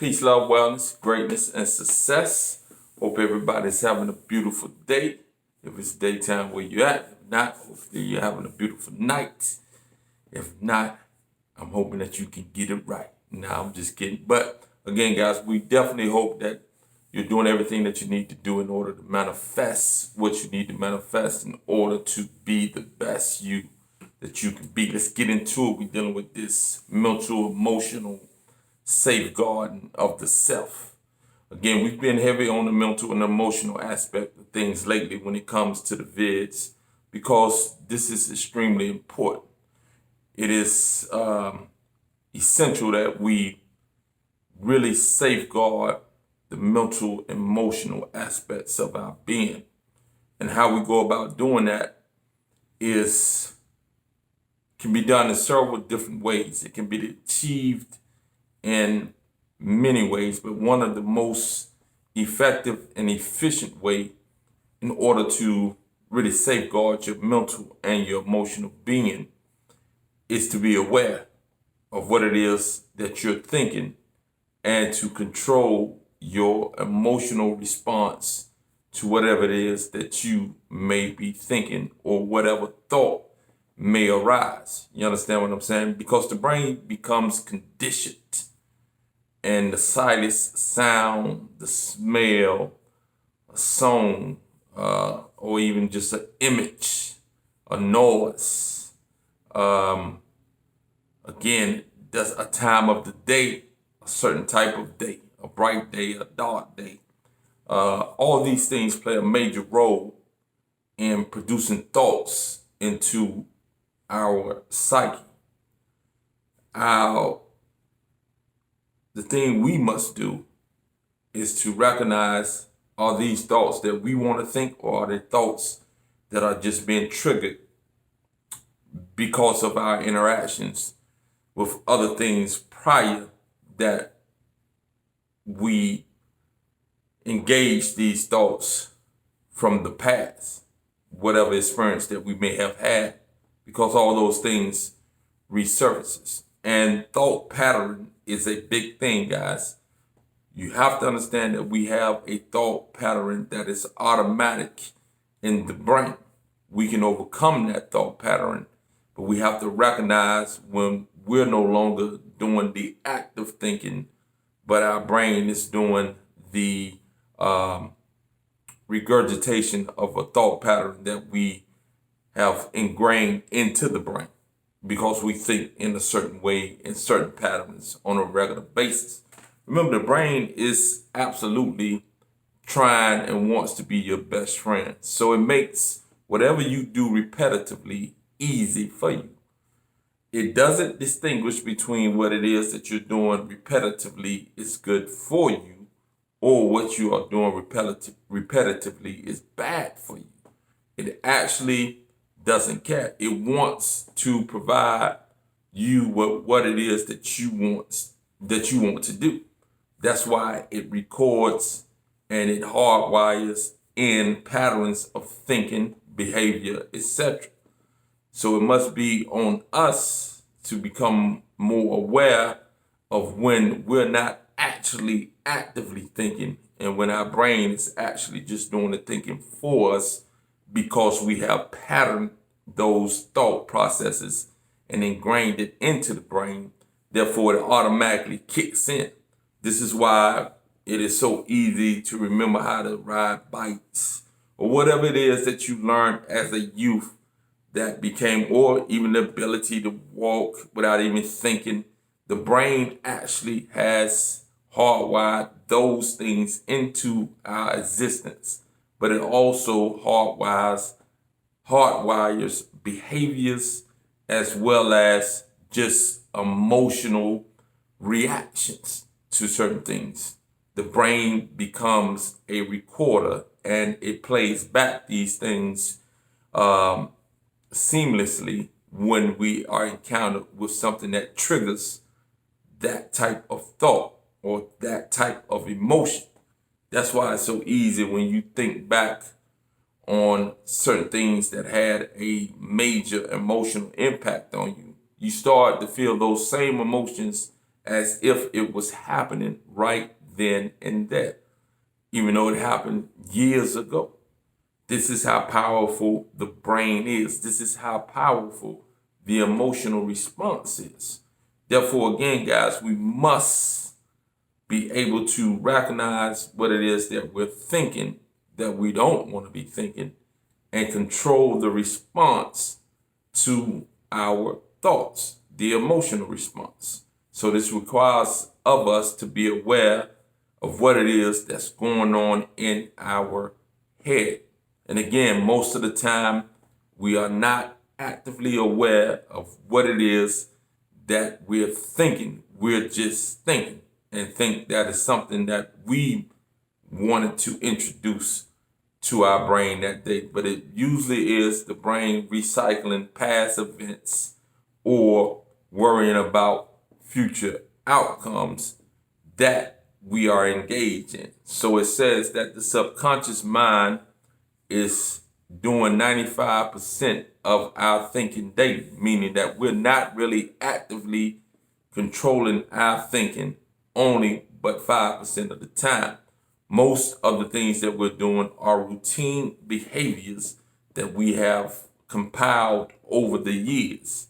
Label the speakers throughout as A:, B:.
A: Peace, love, wellness, greatness, and success. Hope everybody's having a beautiful day. If it's daytime where you're at, if not, hopefully you're having a beautiful night. If not, I'm hoping that you can get it right. Nah, I'm just kidding. But again, guys, we definitely hope that you're doing everything that you need to do in order to manifest what you need to manifest in order to be the best you that you can be. Let's get into it. We're dealing with this mental, emotional safeguarding of the self. Again, we've been heavy on the mental and emotional aspect of things lately when it comes to the vids because this is extremely important. It is essential that we really safeguard the mental, emotional aspects of our being. And how we go about doing that can be done in several different ways. It can be achieved in many ways, but one of the most effective and efficient way in order to really safeguard your mental and your emotional being is to be aware of what it is that you're thinking and to control your emotional response to whatever it is that you may be thinking or whatever thought may arise. You understand what I'm saying? Because the brain becomes conditioned and the slightest sound, the smell, a song, or even just an image, a noise. Again, that's a time of the day, a certain type of day, a bright day, a dark day. All these things play a major role in producing thoughts into our psyche. The thing we must do is to recognize, are these thoughts that we want to think, or are they thoughts that are just being triggered because of our interactions with other things prior that we engage these thoughts from the past, whatever experience that we may have had, because all those things resurfaces. And thought pattern is a big thing, guys. You have to understand that we have a thought pattern that is automatic in the brain. We can overcome that thought pattern, but we have to recognize when we're no longer doing the active thinking, but our brain is doing the regurgitation of a thought pattern that we have ingrained into the brain because we think in a certain way, in certain patterns on a regular basis. Remember, the brain is absolutely trying and wants to be your best friend. So it makes whatever you do repetitively easy for you. It doesn't distinguish between what it is that you're doing repetitively is good for you or what you are doing repetitively is bad for you. It actually doesn't care. It wants to provide you with what it is that you want to do. That's why it records and it hardwires in patterns of thinking, behavior, etc. So it must be on us to become more aware of when we're not actually actively thinking and when our brain is actually just doing the thinking for us because we have patterned those thought processes and ingrained it into the brain. Therefore, it automatically kicks in. This is why it is so easy to remember how to ride bikes or whatever it is that you learned as a youth that became, or even the ability to walk without even thinking. The brain actually has hardwired those things into our existence, but it also hardwires behaviors as well as just emotional reactions to certain things. The brain becomes a recorder and it plays back these things seamlessly when we are encountered with something that triggers that type of thought or that type of emotion. That's why it's so easy when you think back on certain things that had a major emotional impact on you. You start to feel those same emotions as if it was happening right then and there, even though it happened years ago. This is how powerful the brain is. This is how powerful the emotional response is. Therefore, again, guys, we must be able to recognize what it is that we're thinking that we don't want to be thinking and control the response to our thoughts, the emotional response. So this requires of us to be aware of what it is that's going on in our head. And again, most of the time, we are not actively aware of what it is that we're thinking. We're just thinking and think that is something that we wanted to introduce to our brain that day. But it usually is the brain recycling past events or worrying about future outcomes that we are engaged in. So it says that the subconscious mind is doing 95% of our thinking daily, meaning that we're not really actively controlling our thinking only but 5% of the time. Most of the things that we're doing are routine behaviors that we have compiled over the years.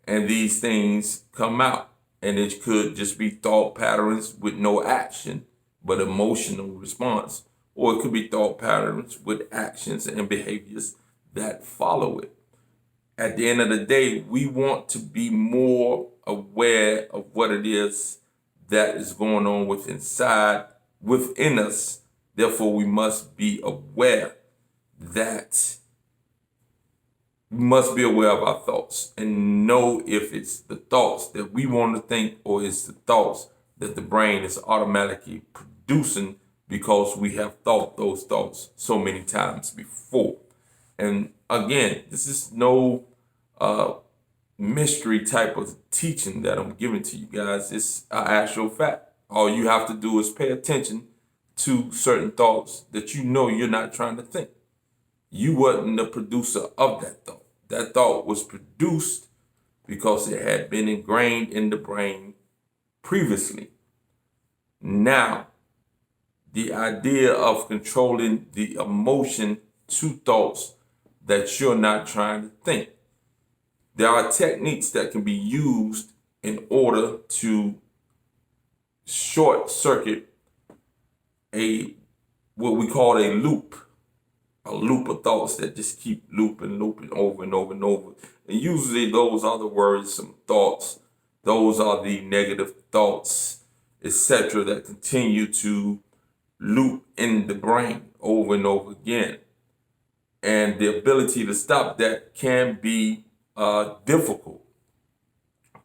A: And these things come out. And it could just be thought patterns with no action, but emotional response. Or it could be thought patterns with actions and behaviors that follow it. At the end of the day, we want to be more aware of what it is that is going on within us. Therefore, we must be aware of our thoughts and know if it's the thoughts that we want to think or it's the thoughts that the brain is automatically producing because we have thought those thoughts so many times before. And again, this is no mystery type of teaching that I'm giving to you guys. It's an actual fact. All you have to do is pay attention to certain thoughts that you know you're not trying to think. You wasn't the producer of that thought. That thought was produced because it had been ingrained in the brain previously. Now, the idea of controlling the emotion to thoughts that you're not trying to think. There are techniques that can be used in order to short circuit what we call a loop of thoughts that just keep looping over and over and over. And usually those are the worrisome thoughts. Those are the negative thoughts, etc., that continue to loop in the brain over and over again. And the ability to stop that can be difficult.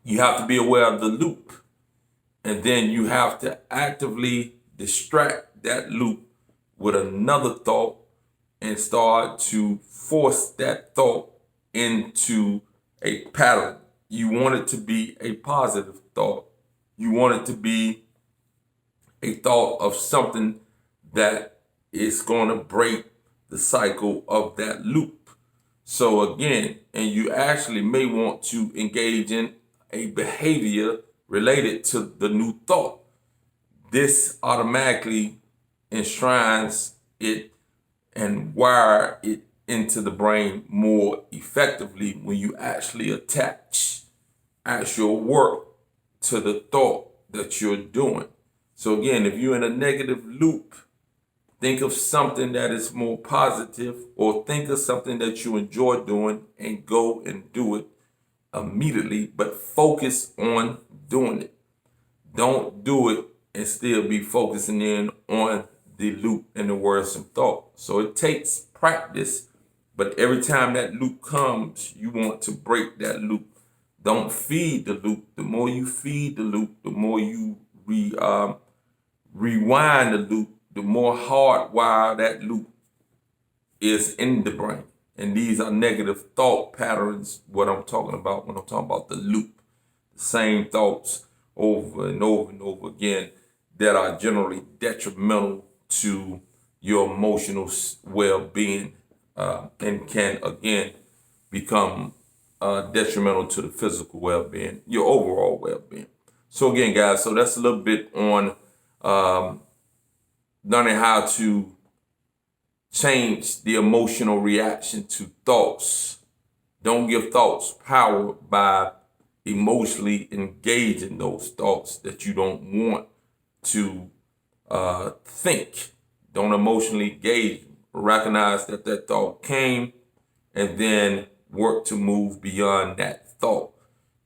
A: You have to be aware of the loop. And then you have to actively distract that loop with another thought and start to force that thought into a pattern. You want it to be a positive thought. You want it to be a thought of something that is going to break the cycle of that loop. So again, and you actually may want to engage in a behavior related to the new thought. This automatically enshrines it and wire it into the brain more effectively when you actually attach actual work to the thought that you're doing. So again, if you're in a negative loop, think of something that is more positive, or think of something that you enjoy doing and go and do it immediately, but focus on doing it. Don't do it and still be focusing in on the loop and the worrisome thought. So it takes practice, but every time that loop comes, you want to break that loop. Don't feed the loop. The more you feed the loop, the more you rewind the loop, the more hardwired that loop is in the brain. And these are negative thought patterns, what I'm talking about when I'm talking about the loop. The same thoughts over and over and over again that are generally detrimental to your emotional well-being and can, again, become detrimental to the physical well-being, your overall well-being. So again, guys, so that's a little bit on learning how to change the emotional reaction to thoughts. Don't give thoughts power by emotionally engaging those thoughts that you don't want to think. Don't emotionally engage. Recognize that that thought came, and then work to move beyond that thought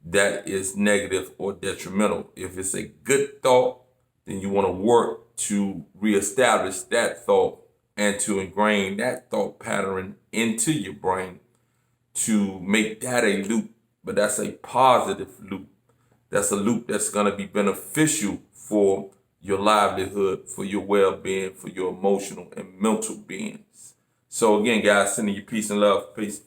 A: that is negative or detrimental. If it's a good thought, then you want to work to reestablish that thought and to ingrain that thought pattern into your brain to make that a loop. But that's a positive loop. That's a loop that's going to be beneficial for your livelihood, for your well-being, for your emotional and mental beings. So again, guys, sending you peace and love. Peace.